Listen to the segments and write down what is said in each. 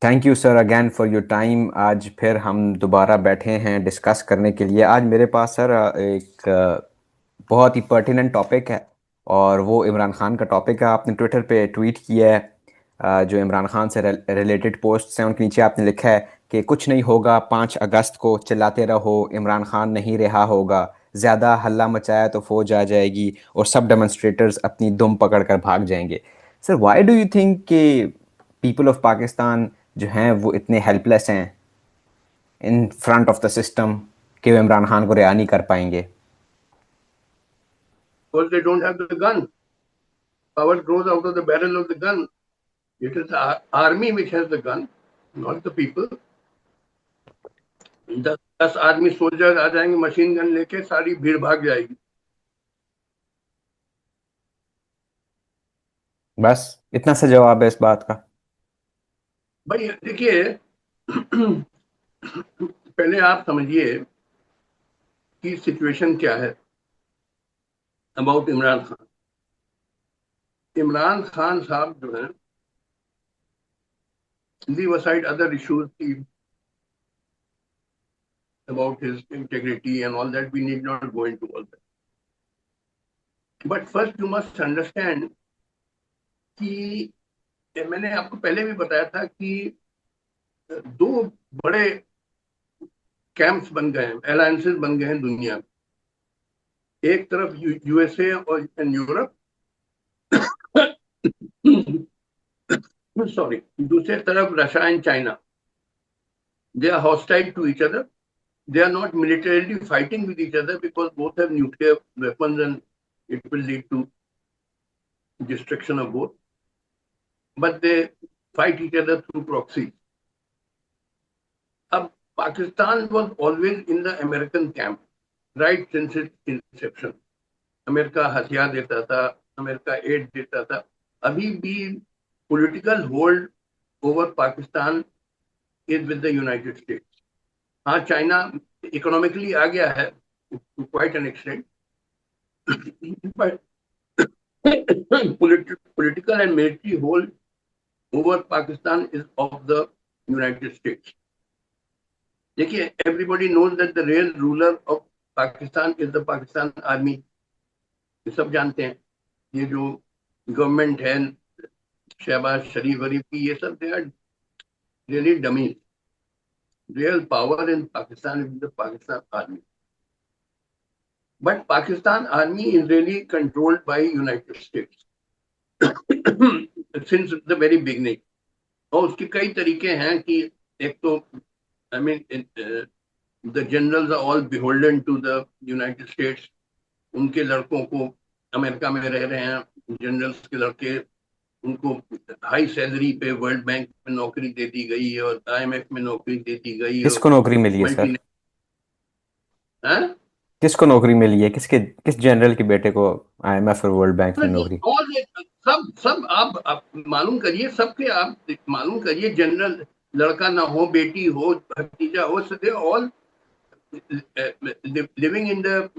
Thank you sir again for your time. आज फिर हम दोबारा बैठे हैं डिस्कस करने के लिए। आज मेरे पास सर एक बहुत ही पर्टिनेंट टॉपिक है, और वो इमरान खान का टॉपिक है। आपने ट्विटर पे ट्वीट किया है, जो इमरान खान से रिलेटेड पोस्ट्स हैं उनके नीचे आपने लिखा है कि कुछ नहीं होगा, 5 अगस्त को चिल्लाते रहो, इमरान खान नहीं रहा होगा, ज़्यादा हल्ला मचाया तो फौज आ जाएगी और सब डेमोन्स्ट्रेटर्स अपनी दुम पकड़ कर भाग जाएंगे। Sir why do you think कि पीपल ऑफ पाकिस्तान जो हैं वो इतने हेल्पलेस हैं in front of the system कि वो इमरान खान को रिहा नहीं कर पाएंगे? Because they don't have the gun. Power grows out of the barrel of the gun. It is the army which has the gun, not the people. 10 army soldier आ जाएंगे machine gun लेके, सारी भीड़ भाग जाएगी। बस इतना सा जवाब है इस बात का। भाई देखिए, पहले आप समझिए कि सिचुएशन क्या है अबाउट इमरान खान। इमरान खान साहब जो है, leave aside other issues about his integrity and all that, we need not go into all that. But first you must understand कि मैंने आपको पहले भी बताया था कि दो बड़े कैंप्स बन गए हैं, अलायंसेस बन गए हैं दुनिया में। एक तरफ यूएसए और यूरोप, सॉरी, दूसरे तरफ Russia and China. They are hostile to each other. They are not militarily fighting with each other because both have nuclear weapons and it will lead to destruction of both. But they fight each other through proxy. अब Pakistan was always in the American camp right since its inception. America हथियार देता था, America aid देता था। अभी भी political hold over Pakistan is with the United States. हाँ, China economically आ गया है to quite an extent, but political and military hold over Pakistan is of the United States. देखिए, everybody knows that the real ruler of Pakistan is the Pakistan Army. ये सब जानते हैं। ये जो गवर्नमेंट है, शहबाज शरीफ वरीफ की, ये सब they are really dummy. Real power in Pakistan is the Pakistan army, but Pakistan army is really controlled by United States since the very beginning. और उसके कई तरीके हैं कि एक तो I mean the generals are all beholden to the United States. उनके लड़कों को अमेरिका में रह रहे हैं, जनरल्स के लड़के, उनको हाई सैलरी पे वर्ल्ड बैंक में नौकरी दे दी गई है और आईएमएफ में नौकरी दे दी गई है। किसको नौकरी मिली है मल्टी सर? है किसको नौकरी मिली है? किस जनरल के बेटे को आईएमएफ और वर्ल्ड बैंक में नौकरी? और सब सब आप मालूम करिए, सबके आप मालूम करिए, जनरल लड़का ना हो, बेटी हो, भतीजा हो, they all living in the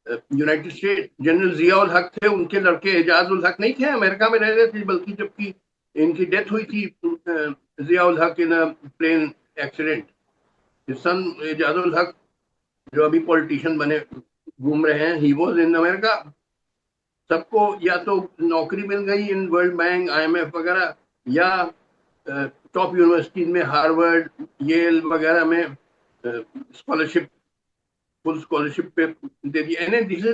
United State. General Zia ul Haq थे, उनके लड़के एजाज उल हक नहीं थे अमेरिका में रह रहे थे, बल्कि जबकि इनकी डेथ हुई थी जिया उल हक इन अ प्लेन एक्सीडेंट। सन एजाज उल हक जो अभी पॉलिटिशियन बने घूम रहे हैं, ही वाज इन अमेरिका। सबको या तो नौकरी मिल गई इन वर्ल्ड बैंक, आईएमएफ वगैरह, या टॉप यूनिवर्सिटीज में, हार्वर्ड, येल वगैरह में स्कॉलरशिप, फुल स्कॉलरशिप पे दे दी। And this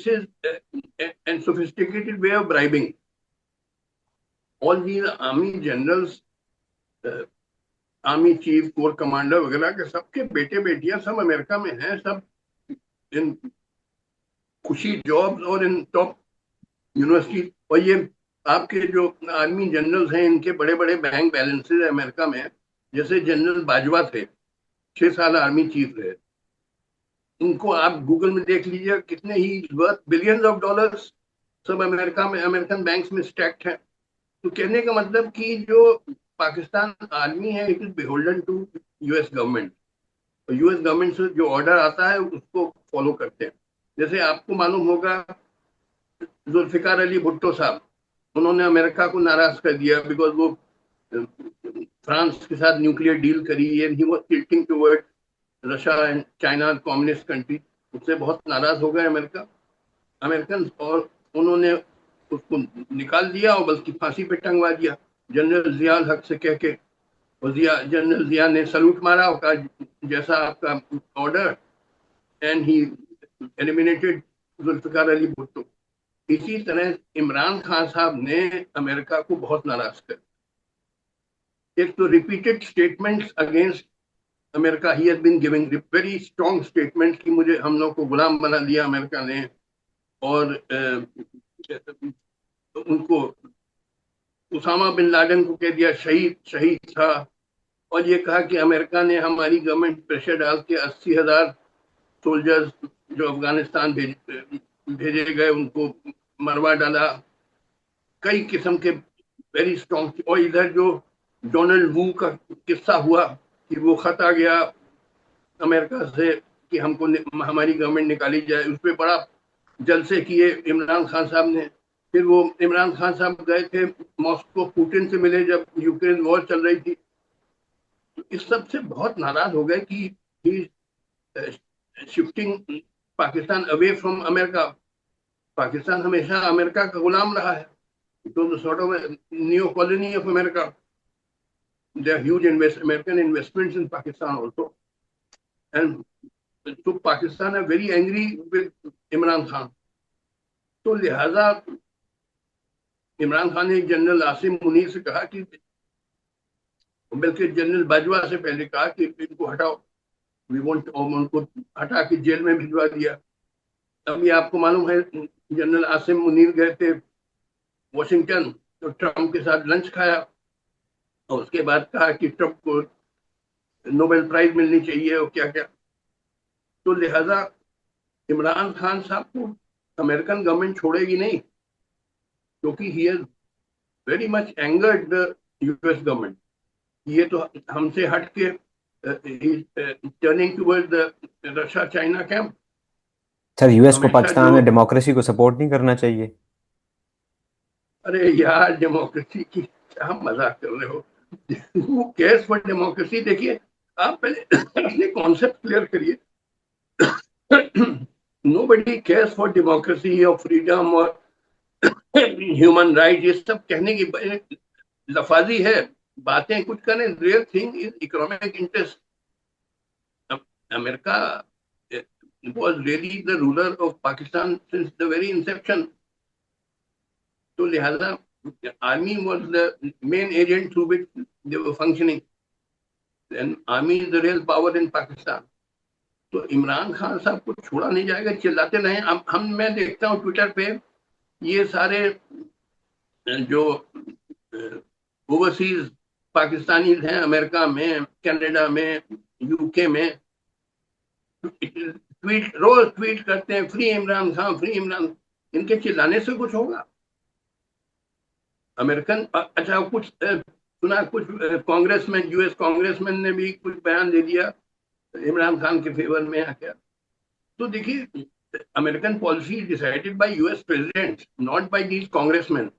is an sophisticated way of bribing all these army generals, army chief, corps commander वगैरह के सबके बेटे बेटियां सब अमेरिका में हैं, सब इन खुशी जॉब्स और इन टॉप यूनिवर्सिटी। और ये आपके जो आर्मी जनरल्स हैं, इनके बड़े बड़े बैंक बैलेंसेस है अमेरिका में। जैसे जनरल बाजवा थे, 6 साल आर्मी चीफ रहे। उनको आप गूगल में देख लीजिए, कितने ही वर्थ बिलियंस ऑफ डॉलर्स, सब अमेरिका में, अमेरिकन बैंक्स में स्टैक्ड है। तो कहने का मतलब कि जो पाकिस्तान आर्मी है, it is beholden to US government. और यूएस गवर्नमेंट से जो ऑर्डर आता है उसको फॉलो करते हैं। जैसे आपको मालूम होगा, जुल्फिकार अली भुट्टो साहब, उन्होंने अमेरिका को नाराज कर दिया बिकॉज वो फ्रांस के साथ न्यूक्लियर डील करी, and he was tilting toward Russia and China communist country. उससे बहुत नाराज हो गए अमेरिकन, और उन्होंने उसको निकाल दिया और बल्कि फांसी पे टंगवा दिया जनरल जिया हक से कह के। और जनरल जिया ने सलूट मारा और कहा जैसा आपका order, and he eliminated Zulfikar Ali Bhutto. इसी तरह इमरान खान साहब ने अमेरिका को बहुत नाराज कर, एक तो repeated statements against America, he has been giving very strong statement कि मुझे, हम लोग को गुलाम बना दिया अमेरिका ने, और उनको उसामा बिन लादेन को कह दिया शहीद, शहीद था। और ये कहा कि अमेरिका ने हमारी गवर्नमेंट प्रेशर डाल के 80,000 सोल्जर्स जो अफगानिस्तान भेजे गए उनको मरवा डाला। कई किस्म के वेरी स्ट्रॉन्ग। और इधर जो डोनाल्ड वू का किस्सा हुआ कि वो खत आ गया अमेरिका से कि हमको हमारी गवर्नमेंट निकाली जाए, उस पर बड़ा जलसे किए इमरान खान साहब ने। फिर वो इमरान खान साहब गए थे मॉस्को, पुतिन से मिले जब यूक्रेन वॉर चल रही थी। तो इस सब से बहुत नाराज हो गए कि he shifting Pakistan away from America. Pakistan हमेशा अमेरिका का गुलाम रहा है, तो sort of new colony of America. There are huge American investments in Pakistan also, and so Pakistan are very angry with Imran Khan. तो लिहाजा इमरान खान ने जनरल आसिम मुनीर से कहा कि, बल्कि जनरल बाजवा से पहले कहा कि इनको हटाओ, वी वांट, और उनको हटा के जेल में भिजवा दिया। अभी आपको मालूम है जनरल आसिम मुनीर गए थे वॉशिंगटन, तो ट्रम्प के साथ लंच खाया, और उसके बाद कहा कि ट्रम्प को नोबेल प्राइज मिलनी चाहिए और क्या क्या। तो लिहाजा इमरान खान साहब को अमेरिकन गवर्नमेंट छोड़ेगी नहीं, क्योंकि he has very much angered the US government. ये तो हमसे हट के turning toward the Russia China camp. Sir, US को हमेशा पाकिस्तान जो, में डेमोक्रेसी को सपोर्ट नहीं करना चाहिए? अरे यार डेमोक्रेसी की क्या मजाक कर रहे हो? वो केस फॉर डेमोक्रेसी, देखिए आप पहले अपने कॉन्सेप्ट क्लियर करिए। नोबडी केयर्स फॉर डेमोक्रेसी और फ्रीडम और ह्यूमन राइट, ये सब कहने की लफाजी है, बातें कुछ करें। Real thing is economic interest. America was really the ruler of Pakistan since the very inception. तो लिहाजा army was the main agent through which they were functioning, and army is the real power in Pakistan. तो इमरान खान साहब को छोड़ा नहीं जाएगा, चिल्लाते रहे। मैं देखता हूँ ट्विटर पे ये सारे जो ओवरसीज पाकिस्तानी हैं, अमेरिका में, कनाडा में, यूके में, रोज ट्वीट करते हैं फ्री इमरान खान, फ्री इमरान। इनके चिल्लाने से कुछ होगा? अमेरिकन, अच्छा कुछ सुना, कुछ कांग्रेसमैन, यूएस कांग्रेसमैन ने भी कुछ बयान दे दिया इमरान खान के फेवर में आ क्या। तो देखिए, American policy decided by US president, not by these congressman.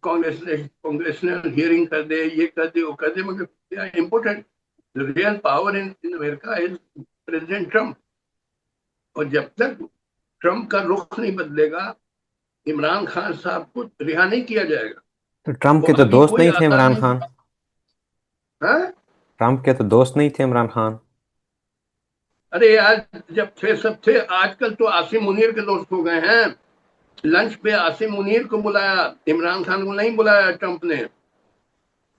Congressional hearing कर दे, ये कर दे, वो कर दे, मगर important the real power in America is president Trump. और जब तक ट्रम्प का रुख नहीं बदलेगा, इमरान खान साहब को रिहा नहीं किया जाएगा। तो ट्रम्प वो के तो अभी दोस्त कोई नहीं थे आसार इमरान नहीं खान? दिखा। हाँ? ट्रम्प के तो दोस्त नहीं थे इमरान खान? अरे यार, जब थे सब थे, आजकल तो आसिम मुनीर के दोस्त हो गए हैं। लंच पे आसिम मुनीर को बुलाया, इमरान खान को नहीं बुलाया ट्रम्प ने।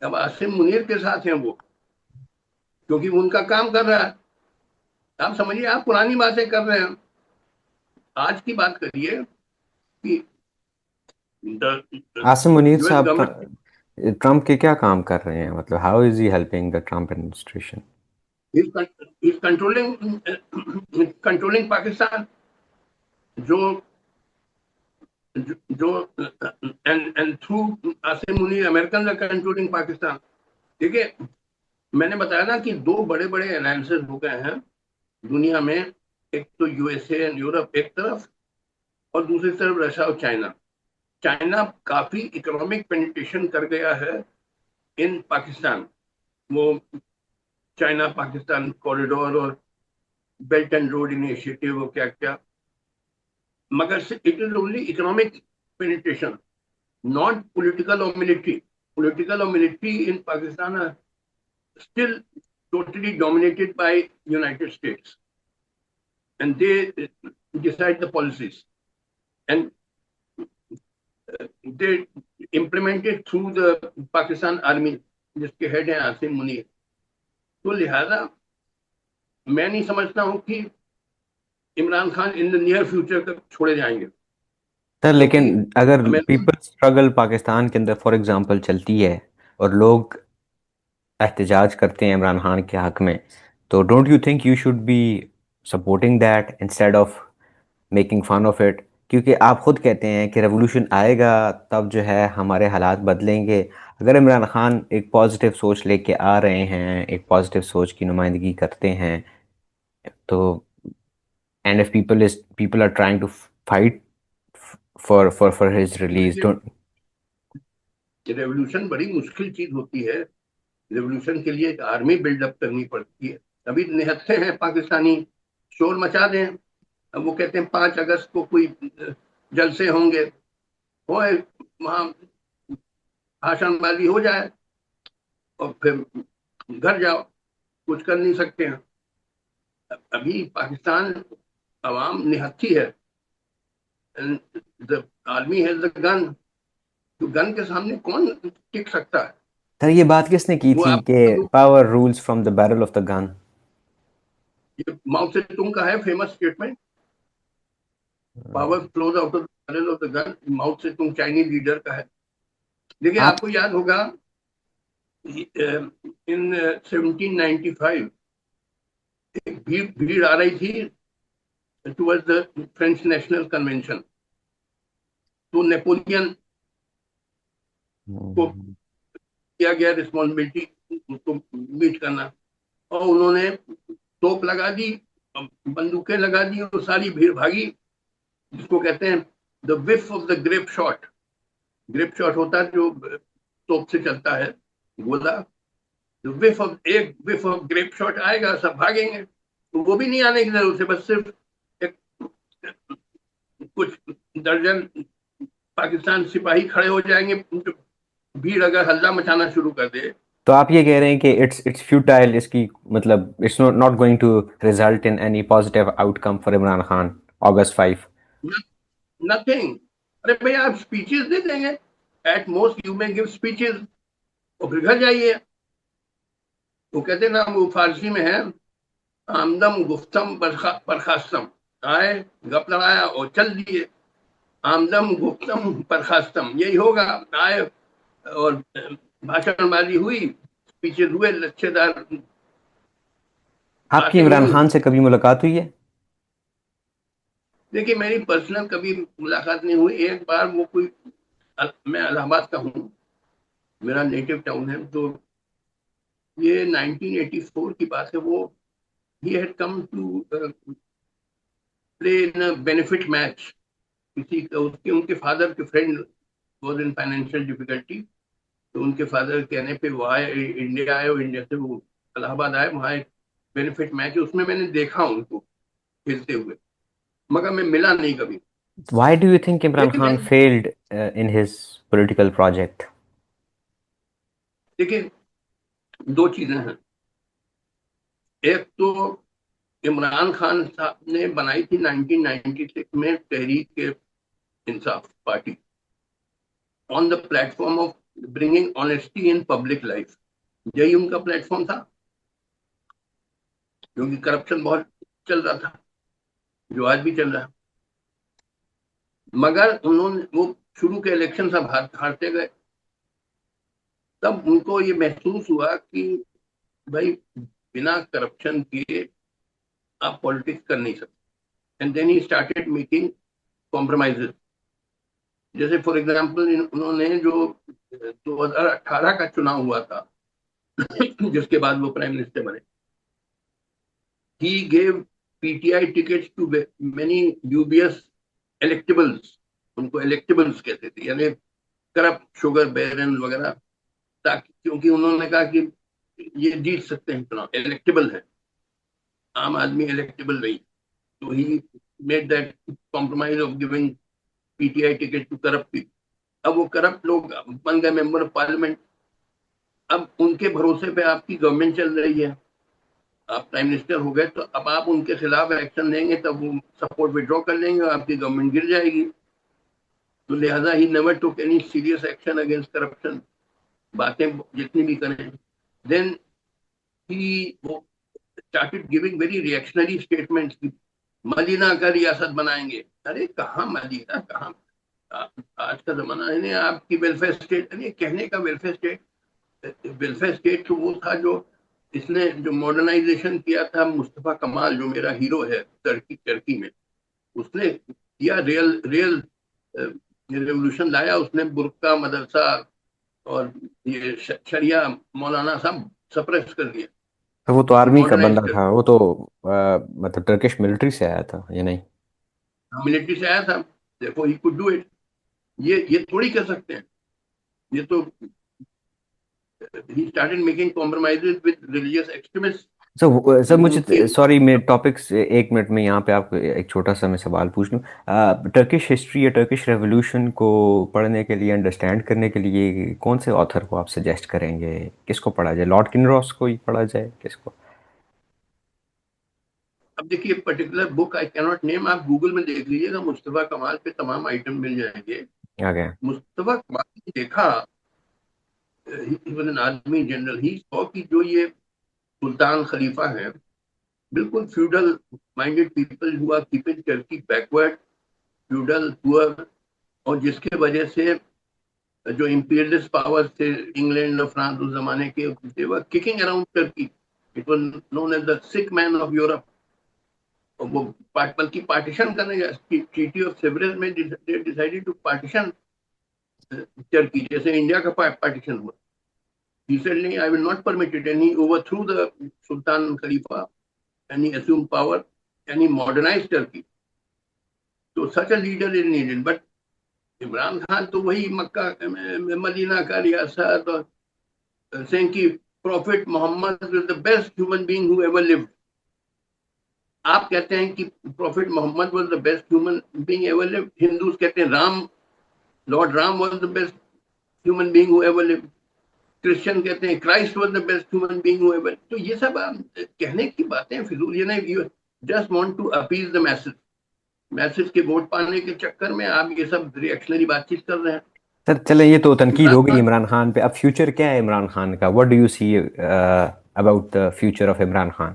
अब आसिम मुनीर के साथ हैं वो, क्योंकि वो उनका काम कर रहा है। आप समझिए, आप पुरानी बातें कर रहे हैं, आज की बात करिए कि आसिम मुनीर यूएस साहब गवर्नमेंट ट्रम्प के क्या काम कर रहे हैं? मतलब how is he helping the Trump administration? Is controlling Pakistan. जो जो and through Asim Munir American are controlling Pakistan. देखिए, मैंने बताया ना कि दो बड़े बड़े अलायंसेस हो गए हैं दुनिया में। एक तो यूएसए एंड यूरोप एक तरफ, और दूसरी तरफ रशिया और चाइना। चाइना काफी इकोनॉमिक पेनिट्रेशन कर गया है इन पाकिस्तान। वो चाइना पाकिस्तान कॉरिडोर और बेल्ट एंड रोड इनिशिएटिव और क्या क्या, मगर it is only economic penetration, not political और military. Political or military in Pakistan are still totally dominated by United States, and they decide the policies, and they implement it through the Pakistan Army, जिसके head हैं आसिम मुनीर। तो लिहाजा मैं नहीं समझता हूं कि Imran Khan in the near future तक छोड़े जाएंगे, सर लेकिन क्योंकि अगर अमेरिका। पीपल स्ट्रगल पाकिस्तान के अंदर फॉर एग्जांपल चलती है और लोग एहतजाज करते हैं इमरान खान के हक में, तो don't you think you should be supporting that instead of making fun of it? क्योंकि आप खुद कहते हैं कि रेवोल्यूशन आएगा तब जो है हमारे हालात बदलेंगे। अगर इमरान खान एक पॉजिटिव सोच लेके आ रहे हैं, एक पॉजिटिव सोच की नुमाइंदगी करते हैं, तो and if people are trying to fight for his release, देखिए, डोंट। रेवोल्यूशन बड़ी मुश्किल चीज होती है। रेवोल्यूशन के लिए एक आर्मी बिल्डअप करनी पड़ती है। अभी निहत्थे हैं पाकिस्तानी, शोर मचा दें। अब वो कहते हैं 5 अगस्त को कोई जलसे होंगे, हो वहां भाषणबाजी हो जाए और फिर घर जाओ, कुछ कर नहीं सकते हैं। अभी पाकिस्तान अवाम निहत्थी है। The army has the gun, तो गन के सामने कौन टिक सकता है? सर ये बात किसने की वो थी आप, कि power rules from the barrel of the gun? ये माओ से तुंग का है famous statement, power flows out of the barrel of the gun. Mao Tse Tung Chinese leader का है। देखिए, आप आपको याद होगा इन 1795 एक भीड़ भीड़ आ रही थी towards the French national convention. तो नेपोलियन को किया गया रिस्पॉन्सिबिलिटी उसको मीट करना, और उन्होंने तोप लगा दी, बंदूकें लगा दी और सारी भीड़ भागी। जिसको कहते हैं the whiff of the grape shot. Grape shot होता है जो तोप से चलता है गोला। एक विफ ऑफ ग्रेप शॉट आएगा, सब भागेंगे। तो वो भी नहीं आने की जरूरत है, बस सिर्फ एक कुछ दर्जन पाकिस्तान सिपाही खड़े हो जाएंगे। भीड़ अगर हल्ला मचाना शुरू कर दे, तो आप ये कह रहे हैं कि इट्स फ्यूटाइल, इसकी मतलब it's not going to result in any positive outcome for Imran Khan August 5? नथिंग। अरे भैया, आप स्पीचेस दे देंगे, at most you may give speeches और फिर घर जाइए। वो कहते ना, वो फारसी में है, आमदम गुफ्तम बरखास्तम। आए, गप लड़ाया और चल दिए। आमदम गुफ्तम बरखास्तम, यही होगा। आए और भाषणबाजी हुई, स्पीचेस हुए लच्छेदार, आपकी बातें इमरान हुई। खान से कभी मुलाकात हुई है? देखिए, मेरी पर्सनल कभी मुलाकात नहीं हुई। एक बार वो कोई, मैं इलाहाबाद का हूँ, मेरा नेटिव टाउन है, तो ये 1984 की बात है। वो he had come to play in benefit match. किसी का, उसके उनके फादर के friend was in financial difficulty, तो उनके फादर के कहने पे वो आए, इंडिया आए, और इंडिया से वो इलाहाबाद आए। वहाँ एक बेनिफिट मैच है, उसमें मैंने देखा उनको खेलते हुए, मगर मैं मिला नहीं कभी। Why do you think Imran लेकिन मैं, Khan failed in his political project? देखिए, दो चीजें हैं। एक तो इमरान खान साहब ने बनाई थी 1996 में Tehreek Insaf party, on the platform of bringing honesty in public life. यही उनका प्लेटफॉर्म था, क्योंकि करप्शन बहुत चल रहा था, जो आज भी चल रहा है। मगर उन्होंने वो शुरू के इलेक्शन सब हारते गए। तब उनको ये महसूस हुआ कि भाई, बिना करप्शन के आप पॉलिटिक्स कर नहीं सकते। And then he started making compromises. जैसे फॉर एग्जांपल, उन्होंने जो 2018 का चुनाव हुआ था, जिसके बाद वो प्राइम मिनिस्टर बने, he gave PTI tickets to many dubious electables, उनको इलेक्टेबल्स कहते थे, यानी करप्ट शुगर बैरन वगैरह, ताकि क्योंकि उन्होंने कहा कि ये जीत सकते हैं चुनाव, इलेक्टेबल है, आम आदमी इलेक्टेबल नहीं। तो he made that compromise of giving PTI ticket to corrupt people. अब वो करप्ट लोग बन गए मेंबर ऑफ पार्लियामेंट। अब उनके भरोसे पे आपकी गवर्नमेंट चल रही है, आप प्राइम मिनिस्टर हो गए, तो अब आप उनके खिलाफ एक्शन लेंगे तब वो सपोर्ट विड्रॉ कर लेंगे और आपकी गवर्नमेंट गिर जाएगी। तो लिहाजा he never took any serious action against corruption. बातें जितनी भी करें, देन ही वो started giving very reactionary statements की मदीना का रियासत बनाएंगे। अरे कहाँ मदीना, कहाँ? आज का जमाना है नहीं, आपकी वेलफेयर स्टेट, अरे कहने का वेलफेयर स्टेट। वेलफेयर स्टेट तो वो था जो इसने जो मॉडर्नाइजेशन किया था, मुस्तफा कमाल जो मेरा हीरो है टर्की टर्की में, उसने किया रियल रियल रेवोल्यूशन लाया उसने। बुर्का मदरसा और ये शरिया मौलाना सब सप्रेस कर दिया, तो वो तो आर्मी का मॉडर्नाइज बंदा कर था, वो तो मतलब टर्किश मिलिट्री से आया था, ये नहीं? दिया, मिलिट्री से आया था, देखो ही कुड डू इट। ये थोड़ी कर सकते हैं, ये तो ही started making compromises with religious extremist. Sir उनके मुझे सॉरी, मैं टॉपिक से एक मिनट में यहाँ पे आपको एक छोटा सा मैं सवाल पूछ लूँ। टर्किश हिस्ट्री या टर्किश रेवोल्यूशन को पढ़ने के लिए, अंडरस्टैंड करने के लिए कौन से ऑथर को आप सजेस्ट करेंगे? किसको पढ़ा जाए? लॉर्ड किनरॉस को ही पढ़ा जाए, किसको? अब देखिए particular book I cannot name, आप गूगल में देख लीजिएगा, मुस्तफा कमाल पे तमाम आइटम मिल जाएंगे। आ गया। मुस्तफा कमाल ने देखा, he was an army general, he saw कि जो ये सुल्तान खलीफा है, बिल्कुल feudal minded people who are keeping Turkey backward, feudal poor, और जिसके वजह से जो इंपीरियलिस्ट पावर्स थे इंग्लैंड और फ्रांस उस जमाने के, they were kicking around Turkey. It was known as the sick man of Europe. वो बल्कि पार्टीशन करने गया, ट्रीटी ऑफ सेवरेज में डिसाइडेड टू पार्टीशन टर्की, जैसे इंडिया का पार्टीशन हुआ। He said, "नहीं, I will not permit it," and he overthrew the Sultan Khalifa and he assumed power and he modernized Turkey. So such a leader is needed. But Imran Khan तो वही Mecca Medina का रियासत और saying कि Prophet Muhammad was the best human being who ever lived. आप कहते हैं कि Prophet Muhammad was the best human being ever lived. Hindus कहते हैं Ram, lord Ram was the best human being who ever lived. Christian कहते हैं Christ was the best human being who ever. तो ये सब कहने की बातें फिजूल, ये नहीं, you just want to appease the message, message के वोट पाने के चक्कर में आप ये सब रिएक्शनरी बातचीत कर रहे हैं। सर चले, ये तो तनकीद इमरान हो गई खान इमरान खान पे। अब फ्यूचर क्या है इमरान खान का? What do you see about the future of Imran Khan?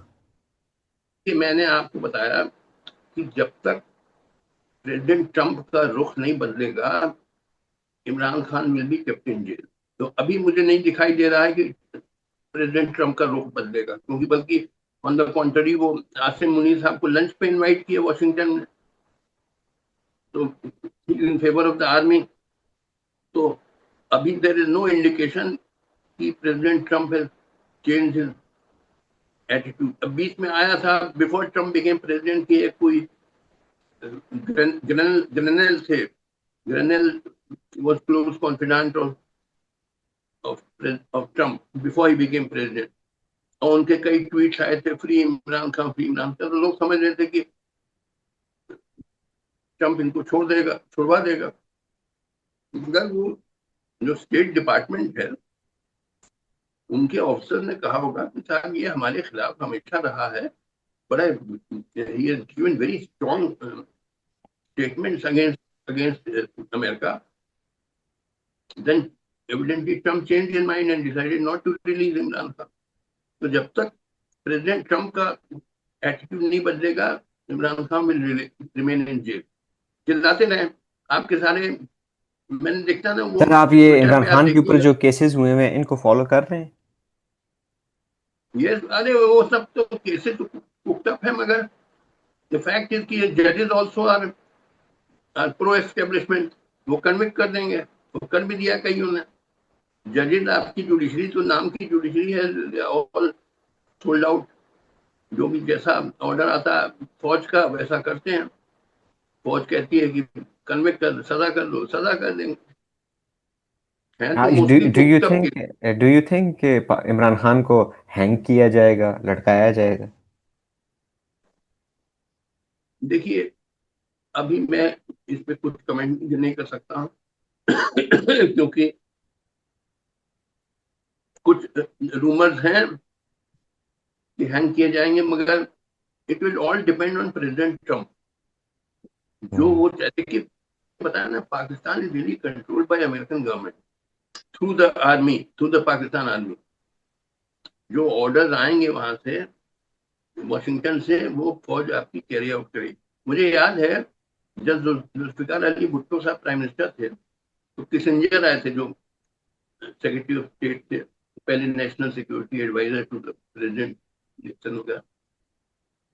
कि मैंने आपको बताया कि जब तक प्रेसिडेंट ट्रंप का रुख नहीं बदलेगा, Imran Khan will be kept in jail. तो अभी मुझे नहीं दिखाई दे रहा है कि प्रेसिडेंट ट्रंप का रुख बदलेगा, क्योंकि बल्कि ऑन द कॉन्ट्ररी वो आसिम मुनीर साहब को लंच पे इनवाइट किया वॉशिंगटन में, तो in favour of the army. तो अभी देर इज नो इंडिकेशन कि president Trump has change his attitude. अब बीच में आया था बिफोर ट्रंप बिकेम प्रेसिडेंट की एक कोई ग्रेनेल थे, Grenell was close confidant of Trump before he became president, और उनके कई ट्वीट आए थे, फ्री इमरान खान, फ्री इमरान खान। तो लोग समझ रहे थे कि ट्रंप इनको छोड़ देगा, छुड़वा देगा। मगर वो जो स्टेट डिपार्टमेंट है, उनके ऑफिसर ने कहा होगा कि साहब ये हमारे खिलाफ हमेशा रहा है, बड़ा ही has given very strong statements against America. Then evidently Trump change his mind and decided not to release Imran Khan. तो जब तक प्रेसिडेंट ट्रम्प का एटीट्यूड नहीं बदलेगा, Imran Khan will remain in jail. चिल्लाते रहे आपके सारे, मैंने देखता ना वो सर आप ये ट्विटर इमरान पे, आप खान के ऊपर देखिएगा। जो केसेस हुए हैं इनको फॉलो कर रहे हैं? ये अरे वो सब तो केसेस कुकड अप है, मगर द फैक्ट इज कि जजेस आल्सो आर प्रो एस्टेब्लिशमेंट, वो कन्विक्ट कर देंगे। वो कर भी दिया कईयों ने। जजेस, आपकी जुडिशरी तो नाम की जुडिशरी है, ऑल सोल्ड आउट। जो भी जैसा ऑर्डर आता है फौज का वैसा करते हैं। फौज कहती है कि कन्विक्ट कर, सजा कर दो, सजा कर देंगे। हैं तो आज मोस्टली डू तो यू तब के। थिंक डू यू थिंक कि इमरान खान को हैंग किया जाएगा, लटकाया जाएगा? देखिए, अभी मैं इस पे कुछ कमेंट नहीं कर सकता हूँ क्योंकि कुछ रूमर्स हैं कि हैंग किए जाएंगे, मगर it will all depend on president Trump. जो हम्म। वो चाहते कि, बताया ना, Pakistan is really controlled bye American government through the army, through the Pakistan army. जो ऑर्डर्स आएंगे वहां से, वॉशिंगटन से, वो फौज आपकी कैरी आउट करेगी। मुझे याद है, जब जुल्फिकार अली भुट्टो साहब प्राइम मिनिस्टर थे, तो किसिंजर आए थे, जो सेक्रेटरी ऑफ स्टेट थे, पहले national security adviser to the president Nixon वगैरह।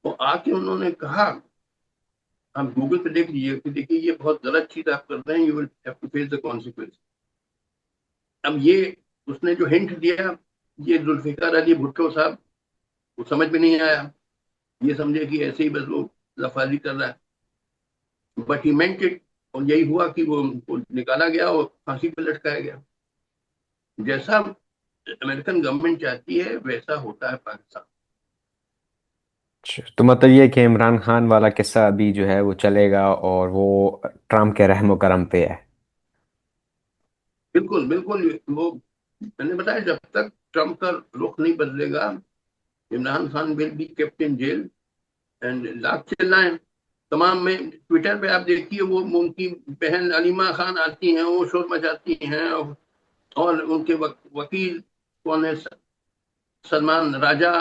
तो आके उन्होंने कहा, आप गूगल पे देख लीजिए कि देखिए ये बहुत गलत चीज आप कर रहे हैं, you will have to face the consequence. अब ये उसने जो हिंट दिया, ये जुल्फिकार अली भुट्टो साहब को समझ में नहीं आया। ये समझे कि ऐसे ही बस वो लफाजी कर रहा है, बट ही मेंट इट। और यही हुआ कि वो उनको निकाला गया और फांसी पर लटकाया गया। जैसा अमेरिकन गवर्नमेंट चाहती है वैसा होता है पाकिस्तान। अच्छा, तो मतलब ये कि इमरान खान वाला किस्सा अभी जो है वो चलेगा और वो ट्रम्प के रहमो करम पे है। बिल्कुल बिल्कुल। वो मैंने बताया, जब तक ट्रम्प का रुख नहीं बदलेगा, Imran Khan will be kept in jail. And लाख चिल्लाएं तमाम में, ट्विटर पे आप देखिए, वो उनकी बहन अलीमा खान आती हैं, वो शोर मचाती हैं। और उनके वकील कौन है, सलमान राजा,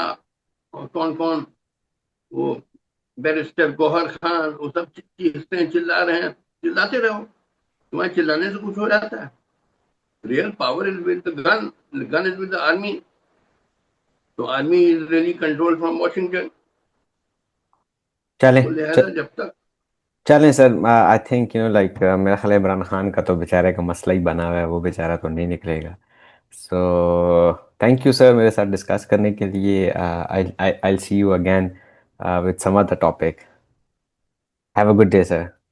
और कौन कौन, वो बैरिस्टर गौहर खान, वो सब चीखते हैं, चिल्ला रहे हैं। चिल्लाते रहो, तुम्हारे चिल्लाने से कुछ हो जाता है? Real power is with the gun, gun is with the army. तो army is really control from Washington. चलें। तो लिहाजा जब तक। चलें सर, आई थिंक लाइक मेरा ख्याल है इमरान खान का तो बेचारे का मसला ही बना हुआ है, वो बेचारा तो नहीं निकलेगा। सो थैंक यू सर मेरे साथ डिस्कस करने के लिए। I I see you again with some other topic. Have a good day sir.